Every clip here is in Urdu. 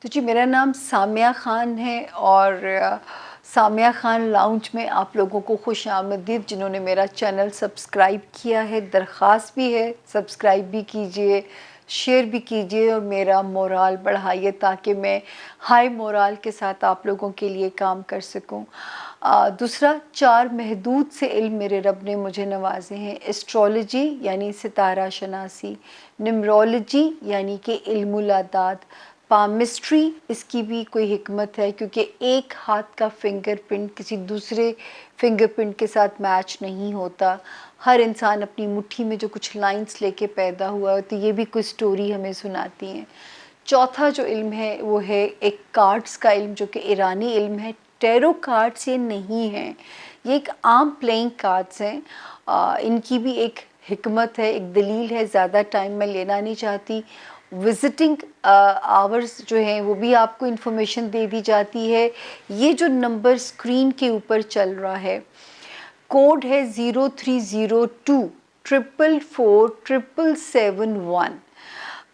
تو جی میرا نام سامیہ خان ہے اور سامیہ خان لاؤنج میں آپ لوگوں کو خوش آمدید جنہوں نے میرا چینل سبسکرائب کیا ہے. درخواست بھی ہے سبسکرائب بھی کیجئے، شیئر بھی کیجئے اور میرا مورال بڑھائیے تاکہ میں ہائی مورال کے ساتھ آپ لوگوں کے لیے کام کر سکوں. دوسرا، 4 محدود سے علم میرے رب نے مجھے نوازے ہیں. ایسٹرولوجی یعنی ستارہ شناسی، نمرولوجی یعنی کہ علم العداد، پامسٹری اس کی بھی کوئی حکمت ہے کیونکہ ایک ہاتھ کا فنگر پرنٹ کسی دوسرے فنگر پرنٹ کے ساتھ میچ نہیں ہوتا. ہر انسان اپنی مٹھی میں جو کچھ لائنز لے کے پیدا ہوا ہے تو یہ بھی کوئی سٹوری ہمیں سناتی ہیں. چوتھا جو علم ہے وہ ہے ایک کارڈز کا علم جو کہ ایرانی علم ہے. ٹیرو کارڈز یہ نہیں ہیں، یہ ایک عام پلینگ کارڈز ہیں. ان کی بھی ایک حکمت ہے، ایک دلیل ہے، زیادہ ٹائم میں لینا نہیں چاہتی. وزٹنگ آورز جو ہیں وہ بھی آپ کو انفارمیشن دے دی جاتی ہے. یہ جو نمبر اسکرین کے اوپر چل رہا ہے کوڈ ہے 0302 444 777.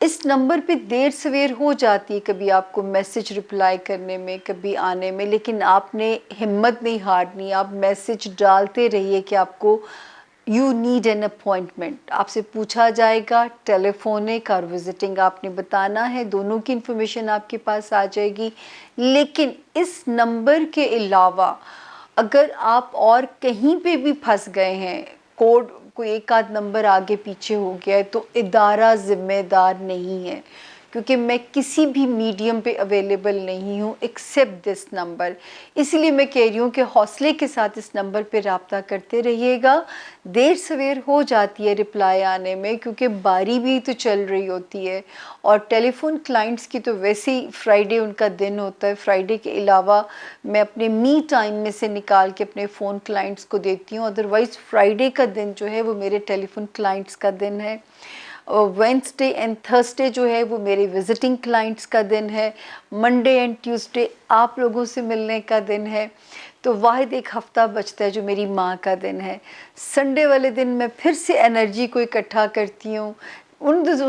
اس نمبر پہ دیر سویر ہو جاتی ہے کبھی آپ کو میسج رپلائی کرنے میں، کبھی آنے میں، لیکن آپ نے ہمت نہیں ہارنی. آپ میسج ڈالتے رہیے کہ آپ کو یو نیڈ این اپوائنٹمنٹ. آپ سے پوچھا جائے گا، ٹیلی فونک اور وزٹنگ آپ نے بتانا ہے، دونوں کی انفارمیشن آپ کے پاس آ جائے گی. لیکن اس نمبر کے علاوہ اگر آپ اور کہیں پہ بھی پھنس گئے ہیں، کوڈ کوئی ایک آدھ نمبر آگے پیچھے ہو گیا ہے تو ادارہ ذمہ دار نہیں ہے، کیونکہ میں کسی بھی میڈیم پہ اویلیبل نہیں ہوں ایکسیپٹ دس نمبر. اسی لیے میں کہہ رہی ہوں کہ حوصلے کے ساتھ اس نمبر پہ رابطہ کرتے رہیے گا. دیر سویر ہو جاتی ہے رپلائی آنے میں کیونکہ باری بھی تو چل رہی ہوتی ہے، اور ٹیلی فون کلائنٹس کی تو ویسے ہی فرائیڈے ان کا دن ہوتا ہے. فرائیڈے کے علاوہ میں اپنے می ٹائم میں سے نکال کے اپنے فون کلائنٹس کو دیتی ہوں. ادروائز فرائیڈے کا دن جو ہے وہ میرے ٹیلی فون کلائنٹس کا دن ہے. وینسڈے اینڈ تھرسڈے جو ہے وہ میرے وزٹنگ کلائنٹس کا دن ہے. منڈے اینڈ ٹیوزڈے آپ لوگوں سے ملنے کا دن ہے. تو واحد ایک ہفتہ بچتا ہے جو میری ماں کا دن ہے. سنڈے والے دن میں پھر سے انرجی کو اکٹھا کرتی ہوں.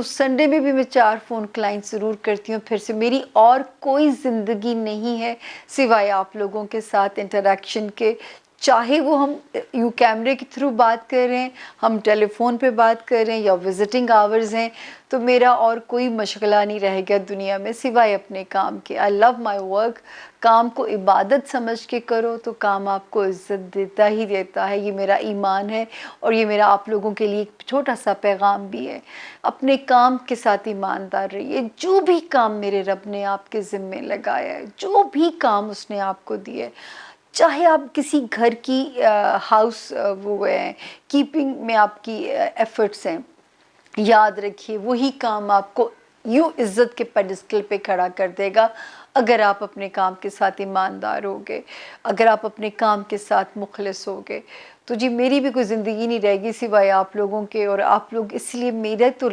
سنڈے میں بھی میں 4 فون کلائنٹ ضرور کرتی ہوں. پھر سے میری اور کوئی زندگی نہیں ہے سوائے آپ لوگوں کے ساتھ انٹریکشن کے. چاہے وہ ہم یوں کیمرے کے تھرو بات کر رہے ہیں، ہم ٹیلی فون پہ بات کر رہے ہیں، یا وزٹنگ آورز ہیں، تو میرا اور کوئی مشغلہ نہیں رہے گا دنیا میں سوائے اپنے کام کے. آئی لو مائی ورک. کام کو عبادت سمجھ کے کرو تو کام آپ کو عزت دیتا ہی دیتا ہے. یہ میرا ایمان ہے اور یہ میرا آپ لوگوں کے لیے ایک چھوٹا سا پیغام بھی ہے. اپنے کام کے ساتھ ایماندار رہیے. جو بھی کام میرے رب نے آپ کے ذمے لگایا ہے، جو بھی کام اس نے آپ کو دیے، چاہے آپ کسی گھر کی ہاؤس وہ ہیں کیپنگ میں آپ کی ایفرٹس ہیں، یاد رکھیے وہی کام آپ کو یوں عزت کے پیڈسٹل پہ کھڑا کر دے گا اگر آپ اپنے کام کے ساتھ ایماندار ہوگے، اگر آپ اپنے کام کے ساتھ مخلص ہوگے. تو جی میری بھی کوئی زندگی نہیں رہے گی سوائے آپ لوگوں کے. اور آپ لوگ اس لیے میرے تو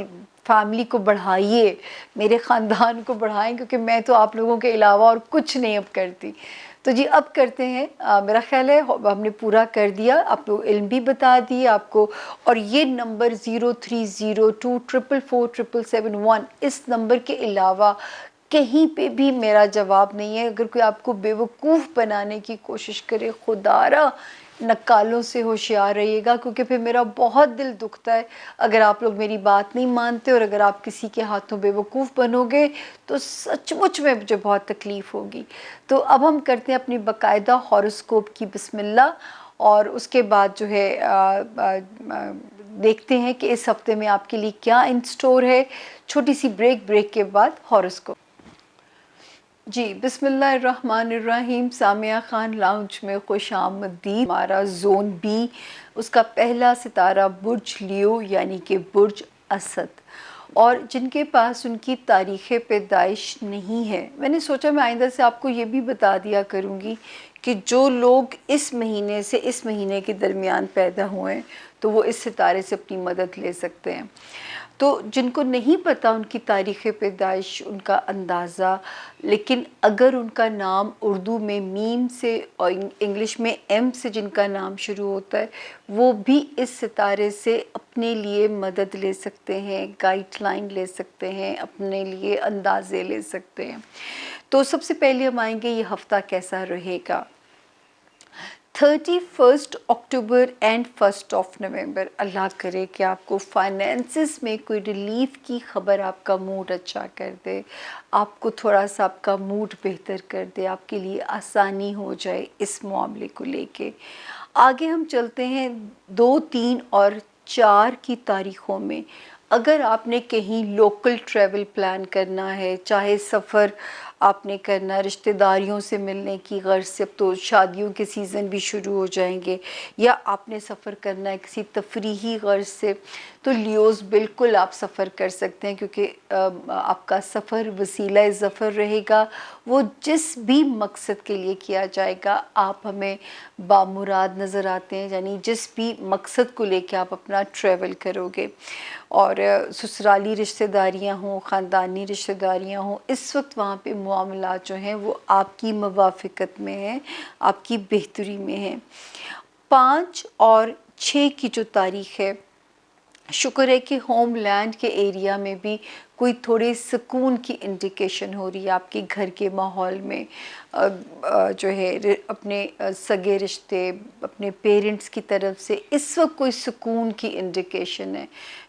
فیملی کو بڑھائیے، میرے خاندان کو بڑھائیں، کیونکہ میں تو آپ لوگوں کے علاوہ اور کچھ نہیں اب کرتی. تو جی اب کرتے ہیں. میرا خیال ہے ہم نے پورا کر دیا، آپ لوگ علم بھی بتا دیے آپ کو. اور یہ نمبر 0302 444 777 اس نمبر کے علاوہ کہیں پہ بھی میرا جواب نہیں ہے. اگر کوئی آپ کو بیوقوف بنانے کی کوشش کرے، خدارا نکالوں سے ہوشیار رہیے گا، کیونکہ پھر میرا بہت دل دکھتا ہے اگر آپ لوگ میری بات نہیں مانتے اور اگر آپ کسی کے ہاتھوں بیوقوف بنو گے تو سچ مچ میں مجھے بہت تکلیف ہوگی. تو اب ہم کرتے ہیں اپنی باقاعدہ ہاروسکوپ کی بسم اللہ، اور اس کے بعد جو ہے دیکھتے ہیں کہ اس ہفتے میں آپ کے لیے کیا ان سٹور ہے. چھوٹی سی بریک کے بعد ہاروسکوپ. جی بسم اللہ الرحمن الرحیم. سامیہ خان لاؤنج میں خوش آمدید. ہمارا زون بی، اس کا پہلا ستارہ برج لیو یعنی کہ برج اسد، اور جن کے پاس ان کی تاریخ پیدائش نہیں ہے. میں نے سوچا میں آئندہ سے آپ کو یہ بھی بتا دیا کروں گی کہ جو لوگ اس مہینے سے اس مہینے کے درمیان پیدا ہوئے ہیں تو وہ اس ستارے سے اپنی مدد لے سکتے ہیں۔ تو جن کو نہیں پتہ ان کی تاریخ پیدائش، ان کا اندازہ، لیکن اگر ان کا نام اردو میں میم سے اور انگلش میں ایم سے جن کا نام شروع ہوتا ہے، وہ بھی اس ستارے سے اپنے لیے مدد لے سکتے ہیں، گائیڈ لائن لے سکتے ہیں، اپنے لیے اندازے لے سکتے ہیں۔ تو سب سے پہلے ہم آئیں گے یہ ہفتہ کیسا رہے گا۔ 31 اکتوبر اینڈ 1 نومبر، اللہ کرے کہ آپ کو فائنینسز میں کوئی ریلیف کی خبر آپ کا موڈ اچھا کر دے، آپ کو تھوڑا سا آپ کا موڈ بہتر کر دے، آپ کے لیے آسانی ہو جائے اس معاملے کو لے کے۔ آگے ہم چلتے ہیں 2، 3 اور 4 کی تاریخوں میں۔ اگر آپ نے کہیں لوکل ٹریول پلان کرنا ہے، چاہے سفر آپ نے کرنا رشتہ داریوں سے ملنے کی غرض سے، اب تو شادیوں کے سیزن بھی شروع ہو جائیں گے، یا آپ نے سفر کرنا ہے کسی تفریحی غرض سے، تو لیوز بالکل آپ سفر کر سکتے ہیں، کیونکہ آپ کا سفر وسیلہ ظفر رہے گا۔ وہ جس بھی مقصد کے لیے کیا جائے گا، آپ ہمیں بامراد نظر آتے ہیں، یعنی جس بھی مقصد کو لے کے آپ اپنا ٹریول کرو گے، اور سسرالی رشتہ داریاں ہوں، خاندانی رشتہ داریاں ہوں، اس وقت وہاں پہ معاملات جو ہیں وہ آپ کی موافقت میں ہیں، آپ کی بہتری میں ہیں۔ 5 اور 6 کی جو تاریخ ہے، شکر ہے کہ ہوم لینڈ کے ایریا میں بھی کوئی تھوڑے سکون کی انڈیکیشن ہو رہی ہے، آپ کے گھر کے ماحول میں جو ہے اپنے سگے رشتے، اپنے پیرنٹس کی طرف سے اس وقت کوئی سکون کی انڈیکیشن ہے۔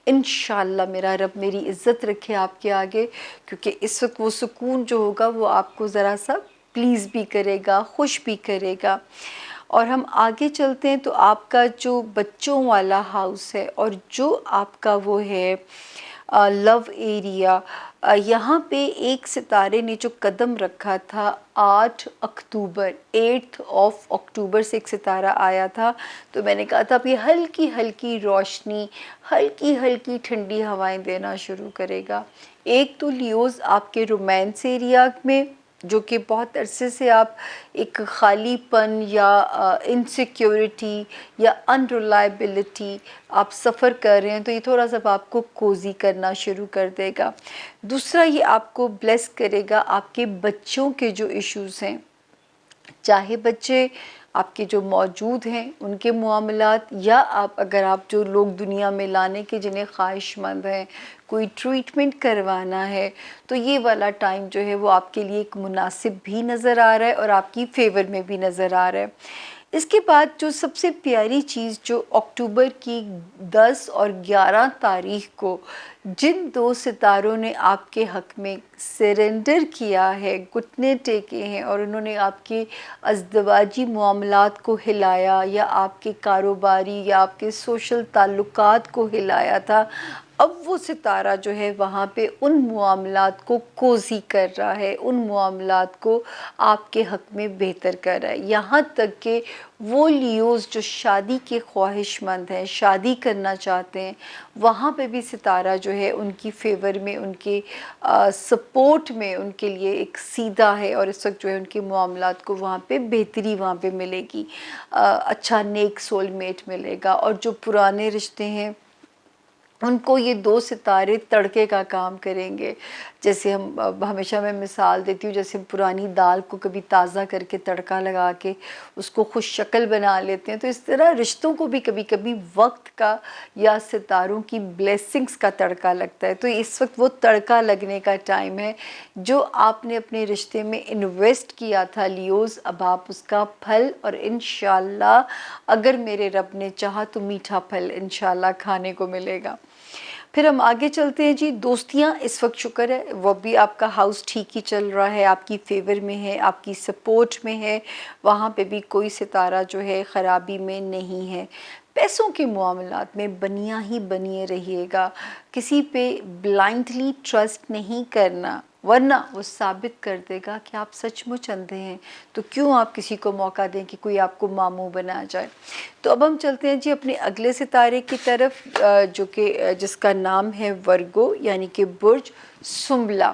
انشاءاللہ میرا رب میری عزت رکھے آپ کے آگے، کیونکہ اس وقت وہ سکون جو ہوگا وہ آپ کو ذرا سا پلیز بھی کرے گا، خوش بھی کرے گا۔ اور ہم آگے چلتے ہیں تو آپ کا جو بچوں والا ہاؤس ہے، اور جو آپ کا وہ ہے لو ایریا، یہاں پہ ایک ستارے نے جو قدم رکھا تھا 8 اکتوبر، 8 اکتوبر سے ایک ستارہ آیا تھا، تو میں نے کہا تھا اب یہ ہلکی ہلکی روشنی، ہلکی ہلکی ٹھنڈی ہوائیں دینا شروع کرے گا۔ ایک تو لیوز آپ کے رومانس ایریا میں، جو کہ بہت عرصے سے آپ ایک خالی پن یا انسیکیورٹی یا انریلائبلٹی آپ سفر کر رہے ہیں، تو یہ تھوڑا سا آپ کو کوزی کرنا شروع کر دے گا۔ دوسرا، یہ آپ کو بلیس کرے گا آپ کے بچوں کے جو ایشوز ہیں، چاہے بچے آپ کے جو موجود ہیں ان کے معاملات، یا اگر آپ جو لوگ دنیا میں لانے کے جنہیں خواہش مند ہیں، کوئی ٹریٹمنٹ کروانا ہے، تو یہ والا ٹائم جو ہے وہ آپ کے لیے ایک مناسب بھی نظر آ رہا ہے اور آپ کی فیور میں بھی نظر آ رہا ہے۔ اس کے بعد جو سب سے پیاری چیز جو اکتوبر کی 10 اور 11 تاریخ کو جن 2 ستاروں نے آپ کے حق میں سرنڈر کیا ہے، گھٹنے ٹیکے ہیں، اور انہوں نے آپ کے ازدواجی معاملات کو ہلایا، یا آپ کے کاروباری یا آپ کے سوشل تعلقات کو ہلایا تھا، اب وہ ستارہ جو ہے وہاں پہ ان معاملات کو کوزی کر رہا ہے، ان معاملات کو آپ کے حق میں بہتر کر رہا ہے۔ یہاں تک کہ وہ لیوز جو شادی کے خواہش مند ہیں، شادی کرنا چاہتے ہیں، وہاں پہ بھی ستارہ جو ہے ان کی فیور میں، ان کے سپورٹ میں، ان کے لیے ایک سیدھا ہے، اور اس وقت جو ہے ان کے معاملات کو وہاں پہ بہتری وہاں پہ ملے گی، اچھا نیک سول میٹ ملے گا۔ اور جو پرانے رشتے ہیں ان کو یہ 2 ستارے تڑکے کا کام کریں گے۔ جیسے ہمیشہ میں مثال دیتی ہوں، جیسے پرانی دال کو کبھی تازہ کر کے تڑکا لگا کے اس کو خوش شکل بنا لیتے ہیں، تو اس طرح رشتوں کو بھی کبھی کبھی وقت کا یا ستاروں کی بلیسنگز کا تڑکا لگتا ہے۔ تو اس وقت وہ تڑکا لگنے کا ٹائم ہے، جو آپ نے اپنے رشتے میں انویسٹ کیا تھا لیوز، اب آپ اس کا پھل، اور انشاءاللہ اگر میرے رب نے چاہا تو میٹھا پھل انشاءاللہ کھانے کو ملے گا۔ پھر ہم آگے چلتے ہیں جی، دوستیاں اس وقت شکر ہے وہ بھی آپ کا ہاؤس ٹھیک ہی چل رہا ہے، آپ کی فیور میں ہے، آپ کی سپورٹ میں ہے، وہاں پہ بھی کوئی ستارہ جو ہے خرابی میں نہیں ہے۔ پیسوں کے معاملات میں بنیا ہی بنیے رہیے گا، کسی پہ بلائنڈلی ٹرسٹ نہیں کرنا، ورنہ وہ ثابت کر دے گا کہ آپ سچ مچ اندھے ہیں، تو کیوں آپ کسی کو موقع دیں کہ کوئی آپ کو ماموں بنا جائے۔ تو اب ہم چلتے ہیں جی اپنے اگلے ستارے کی طرف، جو کہ جس کا نام ہے ورگو، یعنی کہ برج سنبلہ،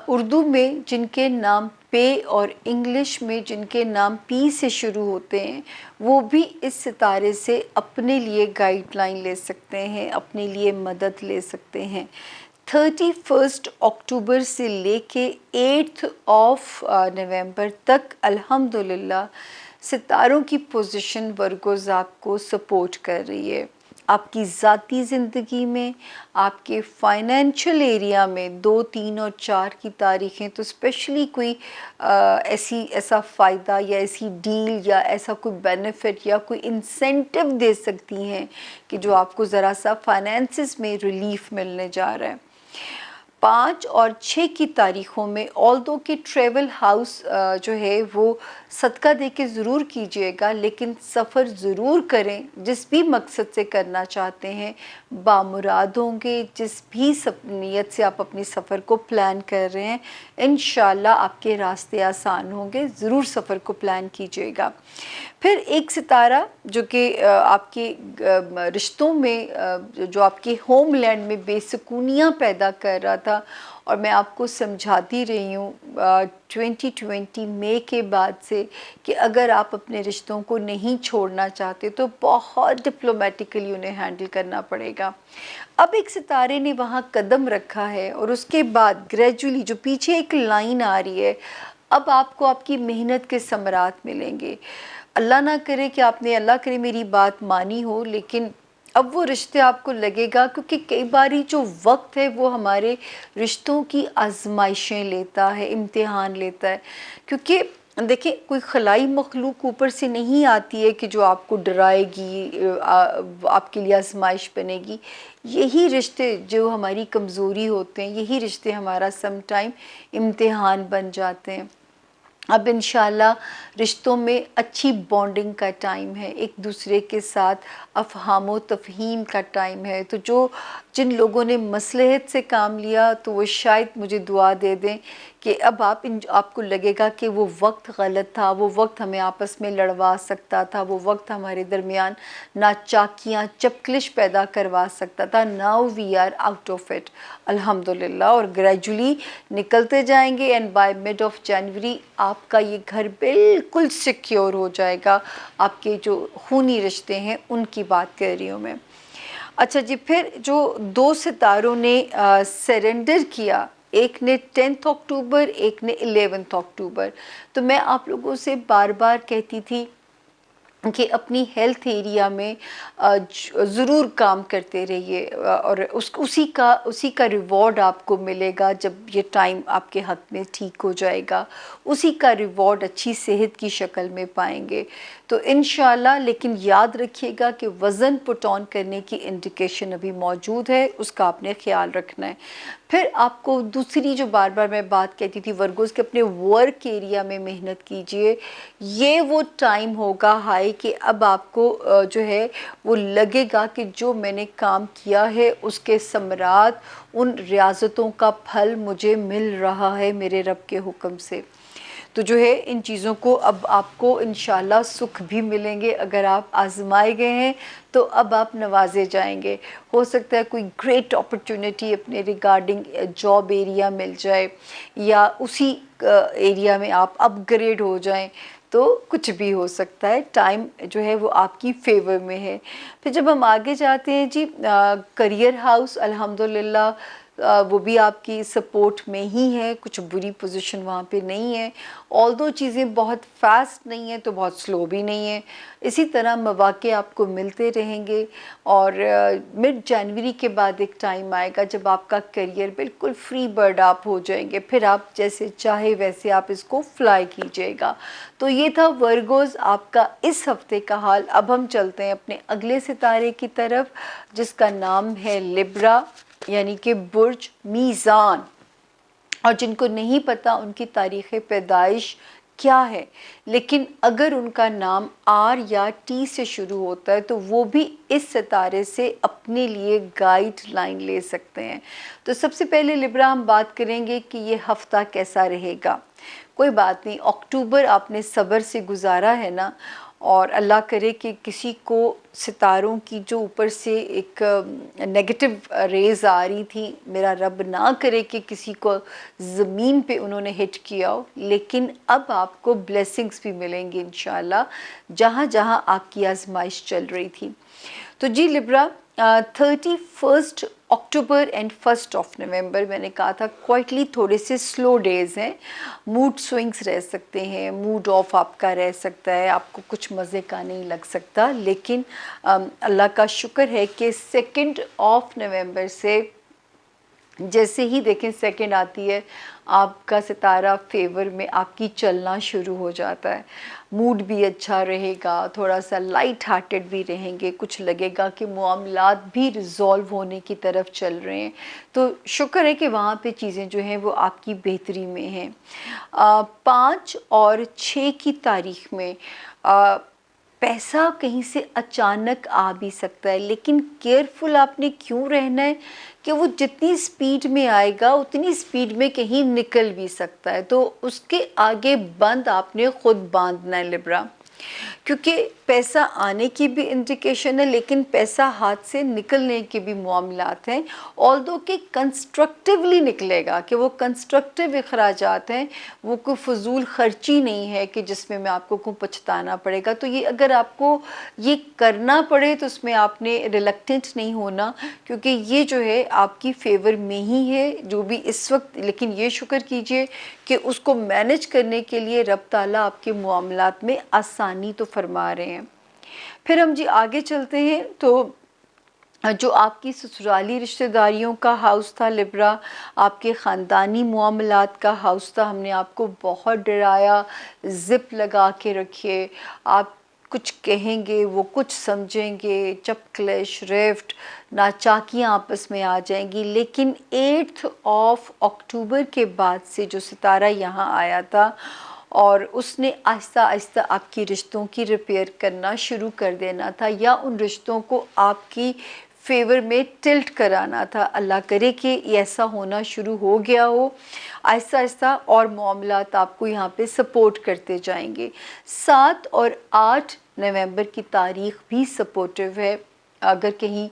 اردو میں جن کے نام پے اور انگلش میں جن کے نام پی سے شروع ہوتے ہیں وہ بھی اس ستارے سے اپنے لیے گائیڈ لائن لے سکتے ہیں، اپنے لیے مدد لے سکتے ہیں۔ 31 اکتوبر سے لے کے 8 نومبر تک الحمدللہ ستاروں کی پوزیشن ورگوز آپ کو سپورٹ کر رہی ہے۔ آپ کی ذاتی زندگی میں، آپ کے فائنینشل ایریا میں 2، 3 اور 4 کی تاریخیں تو اسپیشلی کوئی ایسا فائدہ یا ایسی ڈیل یا ایسا کوئی بینیفٹ یا کوئی انسینٹیو دے سکتی ہیں کہ جو آپ کو ذرا سا فائنینسز میں ریلیف ملنے جا رہا ہے۔ 5 اور 6 کی تاریخوں میں آلدو کہ ٹریول ہاؤس جو ہے وہ صدقہ دے کے ضرور کیجیے گا، لیکن سفر ضرور کریں جس بھی مقصد سے کرنا چاہتے ہیں، بامراد ہوں گے۔ جس بھی نیت سے آپ اپنی سفر کو پلان کر رہے ہیں انشاءاللہ آپ کے راستے آسان ہوں گے، ضرور سفر کو پلان کیجیے گا۔ پھر ایک ستارہ جو کہ آپ کے رشتوں میں، جو آپ کے ہوم لینڈ میں بے سکونیاں پیدا کر رہا تھا، اور میں آپ کو سمجھاتی رہی ہوں 2020 مئی کے بعد سے کہ اگر آپ اپنے رشتوں کو نہیں چھوڑنا چاہتے تو بہت ڈپلومیٹیکلی انہیں ہینڈل کرنا پڑے گا۔ اب ایک ستارے نے وہاں قدم رکھا ہے اور اس کے بعد گریجولی جو پیچھے ایک لائن آ رہی ہے، اب آپ کو آپ کی محنت کے ثمرات ملیں گے۔ اللہ نہ کرے کہ آپ نے، اللہ کرے میری بات مانی ہو، لیکن اب وہ رشتے آپ کو لگے گا، کیونکہ کئی باری جو وقت ہے وہ ہمارے رشتوں کی آزمائشیں لیتا ہے، امتحان لیتا ہے، کیونکہ دیکھیں کوئی خلائی مخلوق اوپر سے نہیں آتی ہے کہ جو آپ کو ڈرائے گی، آپ کے لیے آزمائش بنے گی۔ یہی رشتے جو ہماری کمزوری ہوتے ہیں، یہی رشتے ہمارا سم ٹائم امتحان بن جاتے ہیں۔ اب انشاءاللہ رشتوں میں اچھی بانڈنگ کا ٹائم ہے، ایک دوسرے کے ساتھ افہام و تفہیم کا ٹائم ہے، تو جن لوگوں نے مصلحت سے کام لیا تو وہ شاید مجھے دعا دے دیں کہ اب آپ کو لگے گا کہ وہ وقت غلط تھا، وہ وقت ہمیں آپس میں لڑوا سکتا تھا، وہ وقت ہمارے درمیان ناچاکیاں چپکلش پیدا کروا سکتا تھا۔ Now we are out of it الحمدللہ، اور گریجولی نکلتے جائیں گے، and by mid of January آپ کا یہ گھر بالکل سیکیور ہو جائے گا۔ آپ کے جو خونی رشتے ہیں ان کی بات کر رہی ہوں میں۔ اچھا جی، پھر جو 2 ستاروں نے سرنڈر کیا، ایک نے 10 اکتوبر، ایک نے 11 اکتوبر، تو میں آپ لوگوں سے بار بار کہتی تھی کہ اپنی ہیلتھ ایریا میں ضرور کام کرتے رہیے، اور اسی کا ریوارڈ آپ کو ملے گا جب یہ ٹائم آپ کے حق میں ٹھیک ہو جائے گا، اسی کا ریوارڈ اچھی صحت کی شکل میں پائیں گے تو انشاءاللہ۔ لیکن یاد رکھیے گا کہ وزن پٹ آن کرنے کی انڈیکیشن ابھی موجود ہے، اس کا آپ نے خیال رکھنا ہے۔ پھر آپ کو دوسری جو بار بار میں بات کہتی تھی ورگوز کے اپنے ورک ایریا میں محنت کیجئے، یہ وہ ٹائم ہوگا ہائی کہ اب آپ کو جو ہے وہ لگے گا کہ جو میں نے کام کیا ہے اس کے ثمرات، ان ریاضتوں کا پھل مجھے مل رہا ہے میرے رب کے حکم سے۔ تو جو ہے ان چیزوں کو اب آپ کو انشاءاللہ سکھ بھی ملیں گے، اگر آپ آزمائے گئے ہیں تو اب آپ نوازے جائیں گے۔ ہو سکتا ہے کوئی گریٹ اپرچونٹی اپنے ریگارڈنگ جاب ایریا مل جائے، یا اسی ایریا میں آپ اپ گریڈ ہو جائیں، تو کچھ بھی ہو سکتا ہے، ٹائم جو ہے وہ آپ کی فیور میں ہے۔ پھر جب ہم آگے جاتے ہیں جی، کریئر ہاؤس الحمدللہ وہ بھی آپ کی سپورٹ میں ہی ہے، کچھ بری پوزیشن وہاں پہ نہیں ہے، آلدو چیزیں بہت فاسٹ نہیں ہیں تو بہت سلو بھی نہیں ہیں، اسی طرح مواقع آپ کو ملتے رہیں گے۔ اور مڈ جنوری کے بعد ایک ٹائم آئے گا جب آپ کا کریئر بالکل فری برڈ آپ ہو جائیں گے، پھر آپ جیسے چاہے ویسے آپ اس کو فلائی کیجیے گا۔ تو یہ تھا ورگوز آپ کا اس ہفتے کا حال۔ اب ہم چلتے ہیں اپنے اگلے ستارے کی طرف جس کا نام ہے لبرا، یعنی کہ برج میزان، اور جن کو نہیں پتا ان کی تاریخ پیدائش کیا ہے، لیکن اگر ان کا نام آر یا ٹی سے شروع ہوتا ہے تو وہ بھی اس ستارے سے اپنے لیے گائیڈ لائن لے سکتے ہیں۔ تو سب سے پہلے لبرا ہم بات کریں گے کہ یہ ہفتہ کیسا رہے گا۔ کوئی بات نہیں، اکتوبر آپ نے صبر سے گزارا ہے نا، اور اللہ کرے کہ کسی کو ستاروں کی جو اوپر سے ایک نیگیٹو ریز آ رہی تھی، میرا رب نہ کرے کہ کسی کو زمین پہ انہوں نے ہٹ کیا ہو، لیکن اب آپ کو بلیسنگز بھی ملیں گی انشاءاللہ جہاں جہاں آپ کی آزمائش چل رہی تھی۔ تو جی لبرا، 31 اکتوبر اینڈ 1 نومبر میں نے کہا تھا کوائٹلی تھوڑے سے سلو ڈیز ہیں، موڈ سوئنگس رہ سکتے ہیں، موڈ آف آپ کا رہ سکتا ہے، آپ کو کچھ مزے کا نہیں لگ سکتا، لیکن اللہ کا شکر ہے کہ 2 نومبر سے جیسے ہی دیکھیں 2 آتی ہے آپ کا ستارہ فیور میں آپ کی چلنا شروع ہو جاتا ہے، موڈ بھی اچھا رہے گا، تھوڑا سا لائٹ ہارٹڈ بھی رہیں گے، کچھ لگے گا کہ معاملات بھی ریزالو ہونے کی طرف چل رہے ہیں، تو شکر ہے کہ وہاں پہ چیزیں جو ہیں وہ آپ کی بہتری میں ہیں۔ 5 اور 6 کی تاریخ میں پیسہ کہیں سے اچانک آ بھی سکتا ہے، لیکن کیئرفل آپ نے کیوں رہنا ہے کہ وہ جتنی سپیڈ میں آئے گا اتنی سپیڈ میں کہیں نکل بھی سکتا ہے، تو اس کے آگے بند آپ نے خود باندھنا ہے لبرا، کیونکہ پیسہ آنے کی بھی انڈیکیشن ہے لیکن پیسہ ہاتھ سے نکلنے کے بھی معاملات ہیں، آلدو کہ کنسٹرکٹیولی نکلے گا، کہ وہ کنسٹرکٹیو اخراجات ہیں، وہ کوئی فضول خرچی نہیں ہے کہ جس میں آپ کو پچھتانا پڑے گا، تو یہ اگر آپ کو یہ کرنا پڑے تو اس میں آپ نے ریلکٹنٹ نہیں ہونا، کیونکہ یہ جو ہے آپ کی فیور میں ہی ہے جو بھی اس وقت، لیکن یہ شکر کیجئے کہ اس کو مینج کرنے کے لیے رب تعالیٰ آپ کے معاملات میں آسانی تو فرما رہے ہیں۔ پھر ہم جی آگے چلتے ہیں، تو جو آپ کی سسرالی رشتہ داریوں کا ہاؤس تھا لبرا، آپ کے خاندانی معاملات کا ہاؤس تھا، ہم نے آپ کو بہت ڈرایا، زپ لگا کے رکھیے، آپ کچھ کہیں گے وہ کچھ سمجھیں گے، جب کلیش ریفٹ ناچاکیاں آپس میں آ جائیں گی، لیکن 8 اکتوبر کے بعد سے جو ستارہ یہاں آیا تھا اور اس نے آہستہ آہستہ آپ کی رشتوں کی ریپیئر کرنا شروع کر دینا تھا، یا ان رشتوں کو آپ کی فیور میں ٹلٹ کرانا تھا، اللہ کرے کہ ایسا ہونا شروع ہو گیا ہو، آہستہ آہستہ اور معاملات آپ کو یہاں پہ سپورٹ کرتے جائیں گے۔ 7 اور 8 نومبر کی تاریخ بھی سپورٹیو ہے، اگر کہیں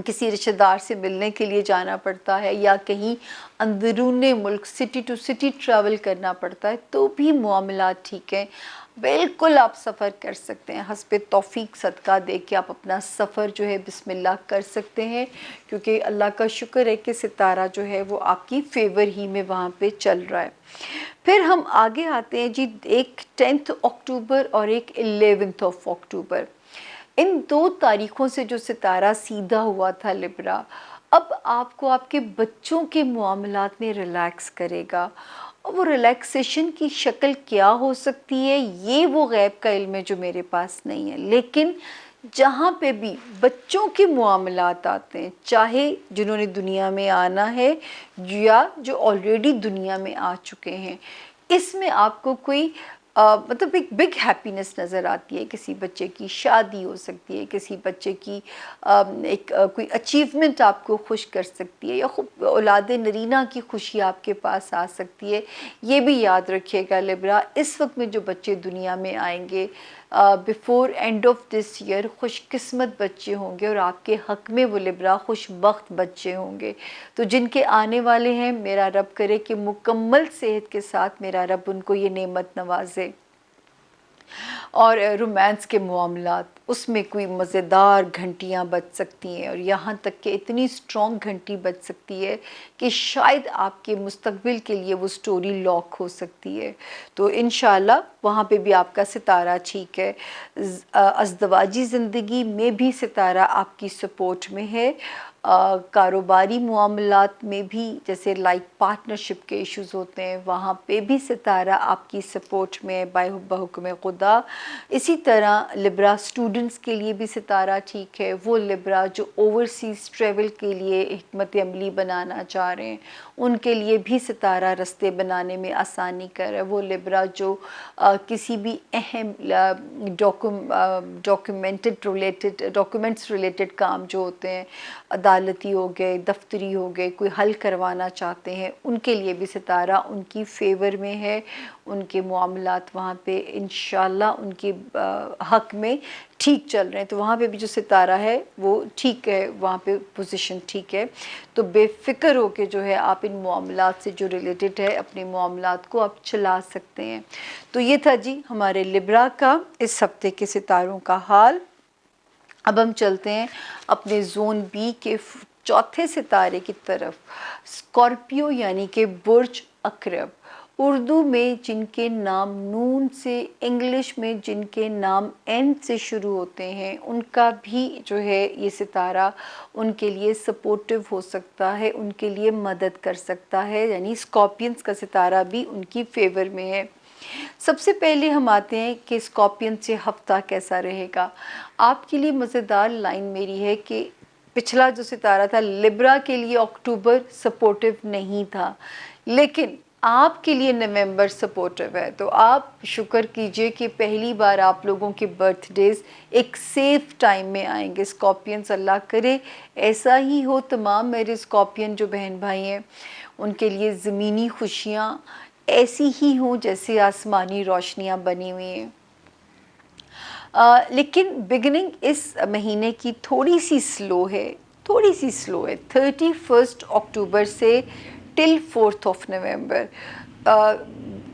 کسی رشتہ دار سے ملنے کے لیے جانا پڑتا ہے یا کہیں اندرون ملک سٹی ٹو سٹی ٹریول کرنا پڑتا ہے تو بھی معاملات ٹھیک ہیں، بالکل آپ سفر کر سکتے ہیں، حسب توفیق صدقہ دے کے آپ اپنا سفر جو ہے بسم اللہ کر سکتے ہیں، کیونکہ اللہ کا شکر ہے کہ ستارہ جو ہے وہ آپ کی فیور ہی میں وہاں پہ چل رہا ہے۔ پھر ہم آگے آتے ہیں جی، ایک 10 اکتوبر اور ایک 11 اکتوبر، ان 2 تاریخوں سے جو ستارہ سیدھا ہوا تھا لبرا، اب آپ کو آپ کے بچوں کے معاملات میں ریلیکس کرے گا، اور وہ ریلیکسیشن کی شکل کیا ہو سکتی ہے یہ وہ غیب کا علم ہے جو میرے پاس نہیں ہے، لیکن جہاں پہ بھی بچوں کے معاملات آتے ہیں، چاہے جنہوں نے دنیا میں آنا ہے یا جو آلریڈی دنیا میں آ چکے ہیں، اس میں آپ کو کوئی مطلب ایک بگ ہیپینس نظر آتی ہے، کسی بچے کی شادی ہو سکتی ہے، کسی بچے کی ایک کوئی اچیومنٹ آپ کو خوش کر سکتی ہے، یا خوب اولاد نرینہ کی خوشی آپ کے پاس آ سکتی ہے۔ یہ بھی یاد رکھیے گا لبرا، اس وقت میں جو بچے دنیا میں آئیں گے before end of this year خوش قسمت بچے ہوں گے، اور آپ کے حق میں وہ لبرا خوش بخت بچے ہوں گے، تو جن کے آنے والے ہیں میرا رب کرے کہ مکمل صحت کے ساتھ میرا رب ان کو یہ نعمت نوازے۔ اور رومانس کے معاملات، اس میں کوئی مزیدار گھنٹیاں بج سکتی ہیں، اور یہاں تک کہ اتنی سٹرونگ گھنٹی بج سکتی ہے کہ شاید آپ کے مستقبل کے لیے وہ سٹوری لاک ہو سکتی ہے، تو انشاءاللہ وہاں پہ بھی آپ کا ستارہ ٹھیک ہے۔ ازدواجی زندگی میں بھی ستارہ آپ کی سپورٹ میں ہے، کاروباری معاملات میں بھی جیسے لائک پارٹنرشپ کے ایشوز ہوتے ہیں وہاں پہ بھی ستارہ آپ کی سپورٹ میں بحکم خدا۔ اسی طرح لبرا اسٹوڈنٹس کے لیے بھی ستارہ ٹھیک ہے، وہ لبرا جو اوورسیز ٹریول کے لیے حکمت عملی بنانا چاہ رہے ہیں ان کے لیے بھی ستارہ رستے بنانے میں آسانی کر رہا ہے، وہ لبرا جو کسی بھی اہم ڈاکومنٹس ریلیٹڈ کام جو ہوتے ہیں، عدالتی ہو گئے، دفتری ہو گئے، کوئی حل کروانا چاہتے ہیں، ان کے لیے بھی ستارہ ان کی فیور میں ہے، ان کے معاملات وہاں پہ انشاءاللہ ان کے حق میں ٹھیک چل رہے ہیں، تو وہاں پہ بھی جو ستارہ ہے وہ ٹھیک ہے، وہاں پہ پوزیشن ٹھیک ہے، تو بے فکر ہو کے جو ہے آپ ان معاملات سے جو ریلیٹڈ ہے اپنے معاملات کو آپ چلا سکتے ہیں۔ تو یہ تھا جی ہمارے لبرا کا اس ہفتے کے ستاروں کا حال۔ اب ہم چلتے ہیں اپنے زون بی کے چوتھے ستارے کی طرف، اسکارپیو یعنی کہ برج عقرب۔ اردو میں جن کے نام نون سے، انگلش میں جن کے نام این سے شروع ہوتے ہیں، ان کا بھی جو ہے یہ ستارہ ان کے لیے سپورٹیو ہو سکتا ہے، ان کے لیے مدد کر سکتا ہے، یعنی اسکارپینز کا ستارہ بھی ان کی فیور میں ہے۔ سب سے پہلے ہم آتے ہیں کہ اسکارپین سے ہفتہ کیسا رہے گا۔ آپ کے لیے مزیدار لائن میری ہے کہ پچھلا جو ستارہ تھا لبرا کے لیے اکتوبر سپورٹیو نہیں تھا، لیکن آپ کے لیے نومبر سپورٹیو ہے، تو آپ شکر کیجئے کہ پہلی بار آپ لوگوں کے برتھ ڈیز ایک سیف ٹائم میں آئیں گے۔ اسکارپینز اللہ کرے ایسا ہی ہو، تمام میرے اسکارپین جو بہن بھائی ہیں ان کے لیے زمینی خوشیاں ایسی ہی ہوں جیسے آسمانی روشنیاں بنی ہوئی ہیں۔ لیکن بگننگ اس مہینے کی تھوڑی سی سلو ہے، 31 اکتوبر سے ٹل 4 نومبر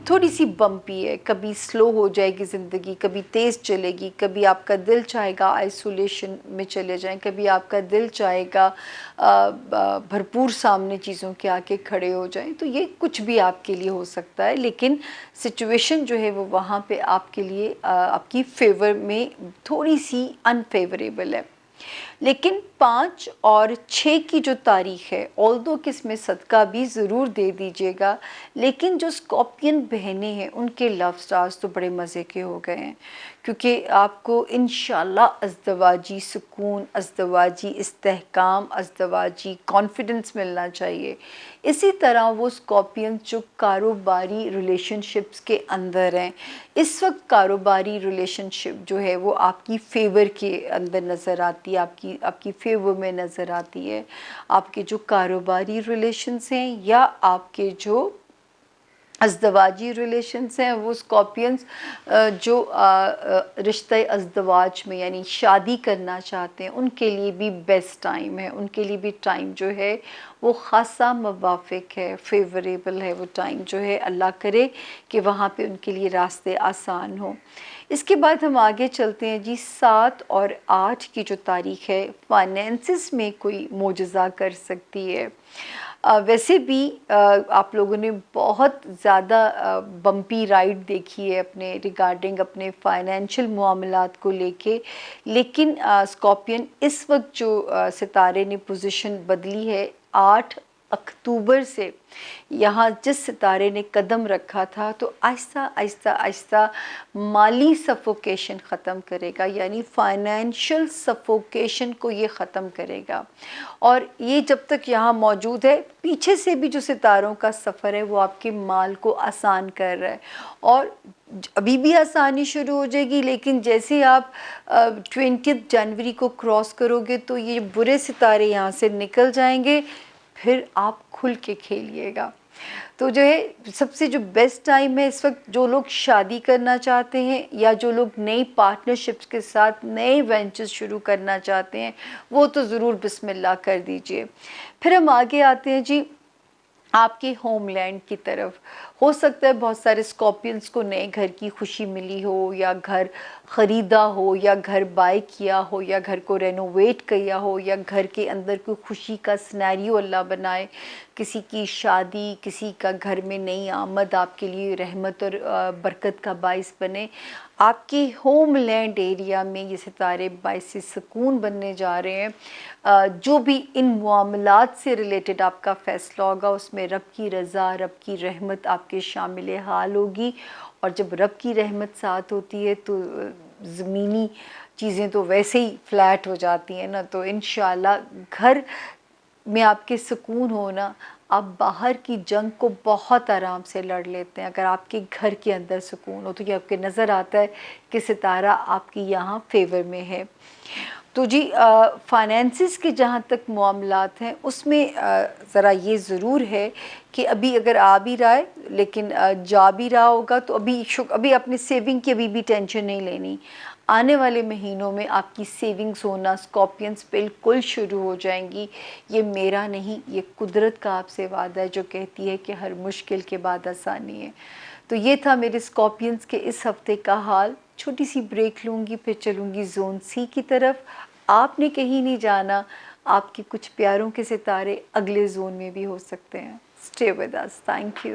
تھوڑی سی بمپی ہے، کبھی سلو ہو جائے گی زندگی، کبھی تیز چلے گی، کبھی آپ کا دل چاہے گا آئسولیشن میں چلے جائیں، کبھی آپ کا دل چاہے گا بھرپور سامنے چیزوں کے آ کے کھڑے ہو جائیں، تو یہ کچھ بھی آپ کے لیے ہو سکتا ہے، لیکن سچویشن جو ہے وہ وہاں پہ آپ کے لیے آپ کی فیور میں تھوڑی سی انفیوریبل ہے۔ لیکن 5 اور 6 کی جو تاریخ ہے، آلدو کہ اس میں صدقہ بھی ضرور دے دیجیے گا، لیکن جو اسکارپین بہنیں ہیں ان کے لو سٹارز تو بڑے مزے کے ہو گئے ہیں، کیونکہ آپ کو انشاءاللہ ازدواجی سکون، ازدواجی استحکام، ازدواجی کانفیڈنس ملنا چاہیے۔ اسی طرح وہ اسکارپین جو کاروباری ریلیشن شپس کے اندر ہیں، اس وقت کاروباری ریلیشن شپ جو ہے وہ آپ کی فیور کے اندر نظر آتی ہے، آپ کی فیور میں نظر آتی ہے۔ آپ کے جو کاروباری ریلیشنز ہیں یا آپ کے جو ازدواجی ریلیشنز ہیں، وہ اسکارپینز جو رشتہ ازدواج میں یعنی شادی کرنا چاہتے ہیں ان کے لیے بھی بیسٹ ٹائم ہے، ان کے لیے بھی ٹائم جو ہے وہ خاصا موافق ہے، فیوریبل ہے وہ ٹائم جو ہے، اللہ کرے کہ وہاں پہ ان کے لیے راستے آسان ہوں۔ اس کے بعد ہم آگے چلتے ہیں جی 7 اور 8 کی جو تاریخ ہے، فائنینسز میں کوئی معجزہ کر سکتی ہے۔ ویسے بھی آپ لوگوں نے بہت زیادہ بمپی رائڈ دیکھی ہے اپنے ریگارڈنگ اپنے فائنینشیل معاملات کو لے کے، لیکن اسکارپین اس وقت جو ستارے نے پوزیشن بدلی ہے 8 اکتوبر سے یہاں جس ستارے نے قدم رکھا تھا، تو آہستہ آہستہ آہستہ مالی سفوکیشن ختم کرے گا، یعنی فائنینشیل سفوکیشن کو یہ ختم کرے گا، اور یہ جب تک یہاں موجود ہے پیچھے سے بھی جو ستاروں کا سفر ہے وہ آپ کے مال کو آسان کر رہا ہے، اور ابھی بھی آسانی شروع ہو جائے گی، لیکن جیسے آپ 20 جنوری کو کراس کرو گے تو یہ برے ستارے یہاں سے نکل جائیں گے، پھر آپ کھل کے کھیلیے گا۔ تو جو ہے سب سے جو بیسٹ ٹائم ہے اس وقت، جو لوگ شادی کرنا چاہتے ہیں یا جو لوگ نئی پارٹنرشپس کے ساتھ نئے وینچرز شروع کرنا چاہتے ہیں، وہ تو ضرور بسم اللہ کر دیجئے۔ پھر ہم آگے آتے ہیں جی آپ کے ہوم لینڈ کی طرف۔ ہو سکتا ہے بہت سارے اسکارپینز کو نئے گھر کی خوشی ملی ہو، یا گھر خریدا ہو، یا گھر بائی کیا ہو، یا گھر کو رینوویٹ کیا ہو، یا گھر کے اندر کوئی خوشی کا سنیریو اللہ بنائے، کسی کی شادی، کسی کا گھر میں نئی آمد آپ کے لیے رحمت اور برکت کا باعث بنے۔ آپ کے ہوم لینڈ ایریا میں یہ ستارے باعث سکون بننے جا رہے ہیں۔ جو بھی ان معاملات سے ریلیٹڈ آپ کا فیصلہ ہوگا اس میں رب کی رضا، رب کی رحمت آپ کے شامل حال ہوگی، اور جب رب کی رحمت ساتھ ہوتی ہے تو زمینی چیزیں تو ویسے ہی فلیٹ ہو جاتی ہیں نا، تو انشاءاللہ گھر میں آپ کے سکون ہونا، آپ باہر کی جنگ کو بہت آرام سے لڑ لیتے ہیں اگر آپ کے گھر کے اندر سکون ہو، تو یہ آپ کے نظر آتا ہے کہ ستارہ آپ کی یہاں فیور میں ہے۔ تو جی فائنینسز کے جہاں تک معاملات ہیں اس میں ذرا یہ ضرور ہے کہ ابھی اگر آ بھی رہا ہے لیکن جا بھی رہا ہوگا تو ابھی اپنی سیونگ کی ابھی بھی ٹینشن نہیں لینی. آنے والے مہینوں میں آپ کی سیونگز ہونا اسکارپینز بالکل شروع ہو جائیں گی. یہ میرا نہیں، یہ قدرت کا آپ سے وعدہ ہے جو کہتی ہے کہ ہر مشکل کے بعد آسانی ہے. تو یہ تھا میرے اسکارپینز کے اس ہفتے کا حال. چھوٹی سی بریک لوں گی، پھر چلوں گی زون سی کی طرف. آپ نے کہیں نہیں جانا، آپ کے کچھ پیاروں کے ستارے اگلے زون میں بھی ہو سکتے ہیں. Stay with us. Thank you.